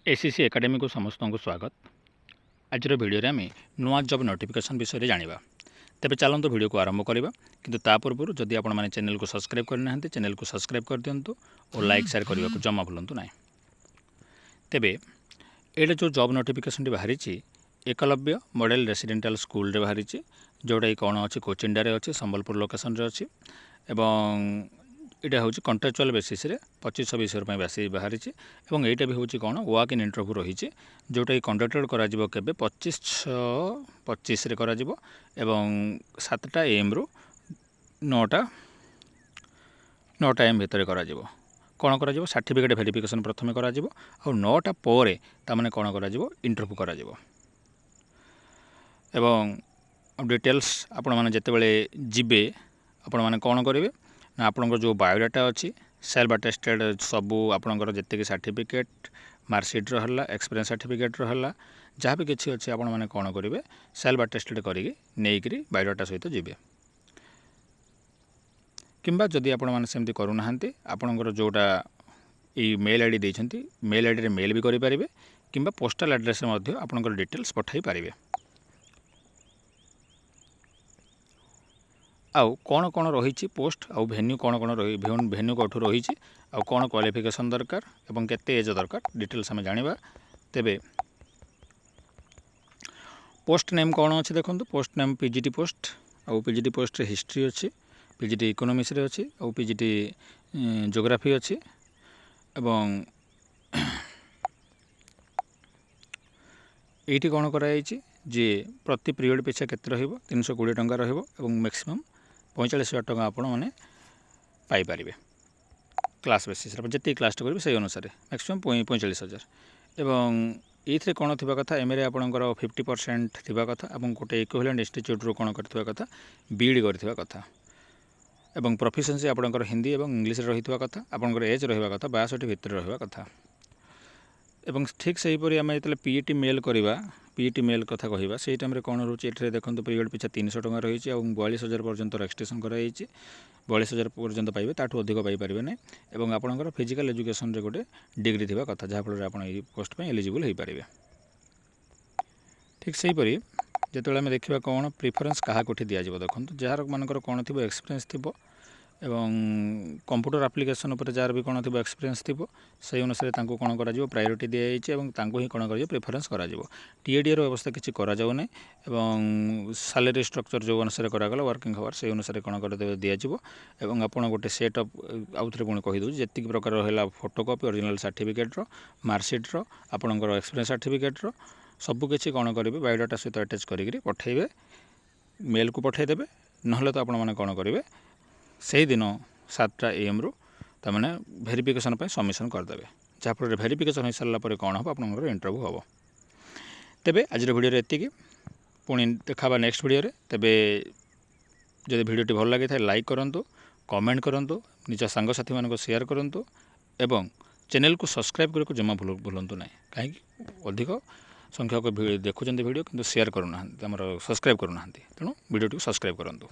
ACC academy को समस्त को स्वागत। आज भिडियो आम नुआ जॉब नोटिफिकेशन विषय में जाना। तेज चलते वीडियो को आरंभ करवा कि पूर्व जदि आपने चैनल को सब्सक्राइब करना चैनल को सब्सक्राइब कर दिंतु और लाइक शेयर करने को जमा भूलु ना। तेबे ये जो जॉब नोटिफिकेशन बाहरी एकलव्य मॉडल रेसिडेंशियल स्कूल रे बाहरी जोटा कौन अच्छी कोचिंडारे अच्छी संबलपुर लोकेशन रे अच्छी एवं यहाँ हूँ कंट्राक्चुअल बेसीस 25-26 बाहरी और यहाँ भी हूँ कौन वर्क इन इंटरव्यू रही जोटा कि कंडक्टेड कर 25/6/25 एवं 7टा AM रु 9टा AM भितर कौन कर सर्टिफिकेट वेरिफिकेशन प्रथम कर 9टा पर ताने कौन कर इंटरव्यू कर डिटेल्स आपण मैंने जितेबाला जीवे आपण मैंने कौन करेंगे ना आपणकर जो बायोडाटा अच्छी सेल्फ अटेस्टेड सबू आपणकर जितकी सर्टिफिकेट मार्कशीट रहा एक्सपीरियंस सर्टिफिकेट रहा जहाँ भी किसी अच्छी आपण मैंने कौन करेंगे सेल्फ अटेस्टेड करी बायोडाटा सहित जीवे किंबा जदि आपण मैंने सेमती करूना आपणकर जोटा ये मेल आईडी देइछंती मेल आईडी रे मेल भी करें किंबा पोस्टल एड्रेस आपणकर डिटेल्स पठाई पारे। आउ कौन कौन रही पोस्ट आउ भेन्यू कौन कौन रही भेन्यू कौटू रही आउ कौन क्वालिफिकेशन दरकार एवं केते एज दरकार डिटेल्स आम जाना। तेबे पोस्ट नेम कौन अच्छी देखो पोस्ट नेम पीजीटी पोस्ट आउ पीजीटी पोस्ट हिस्ट्री अच्छी पीजीटी इकोनॉमिक्स रे अच्छी आउ पीजीटी ज्योग्राफी अच्छी एवं ये कौन कराई जे प्रति पीरियड पिछा केते रहिबो 320 टंका रहिबो एवं मैक्सिमम 45,000 टंका आपण मैंने पाइपर क्लास बेसीस जितनी क्लास करेंगे से अनुसार मैक्सिमम 45,000 एवं ये कौन थी कथा एम आपंकर 50% थी कथा और गोटे इक्विवेलेंट इंस्टीट्यूट कौन करथिबा कथा बीईडी करथिबा कथा एवं प्रोफिशिएंसी आपंकर हिंदी और इंग्लिश रही कथा आपंकर एज रहा कथा 62 भितर रहा कथा एवं ठीक से हीपरी आम जो पीईटी मेल करवा पीईटी मेल कथा कहवा से टाइम कौन रोचे ये देखो पीरियड पिछा 300 टंका रही और 42,000 पर्यंत रजिस्ट्रेशन कराई 42,000 पर्यंत पाइबे ताठू अधिक पाइपर ना और आपंकर फिजिकल एजुकेशन रे गोटे डिग्री थी कथा जहाँफल आप पोस्ट पर एलिजिबल हो पारे। ठीक से हीपरी जो आम देखा कौन प्रिफरेन्स क्या दिज्व देखो जार मानकर कौन थी एक्सपीरियंस थी एवं कंप्यूटर एप्लिकेशन उपर जार भी कौन थी एक्सपीरियंस थी से अनुसार कौन कर प्रायोरिटी दी जाए ही कौन कर प्रिफरेन्स कर टीएडी व्यवस्था किसी कराऊना एवं सैलरी स्ट्रक्चर जो अनुसार करागला वर्किंग आवर से अनुसार कौन कर दिज्व एवं आप गोटे सेट अप आउ थे पुणी कहीदे जी प्रकार रहा फोटोकॉपी ओरिजिनल सर्टिफिकेट मार्कशीट आपंकर एक्सपीरियंस सर्टिफिकेट सबकि कौन करेंगे बायोडाटा सहित अटैच करेंगे पठेबे मेल को पठेदेवे ना तो आपण मैंने कौन करेंगे से दिन 7टा AM रु तमें वेरिफिकेशन सबमिशन करदे जहाँफल वेरिफिकेशन हो सारापर कौन हम आप इंटरव्यू हम। तेबे आज वीडियो एति पुणी देखा नेक्स्ट वीडियो तेबे जब वीडियोटी भल लगी था लाइक करूँ कमेंट करूँ निज सांगसाथी मान शेयर करूँ एवं चैनल को सब्सक्राइब करने को जमा भूलु ना कहीं अधिक संख्यक देखुं वीडियो किंतु शेयर करूना सब्सक्राइब करूना तेणु वीडियो सब्सक्राइब करूँ।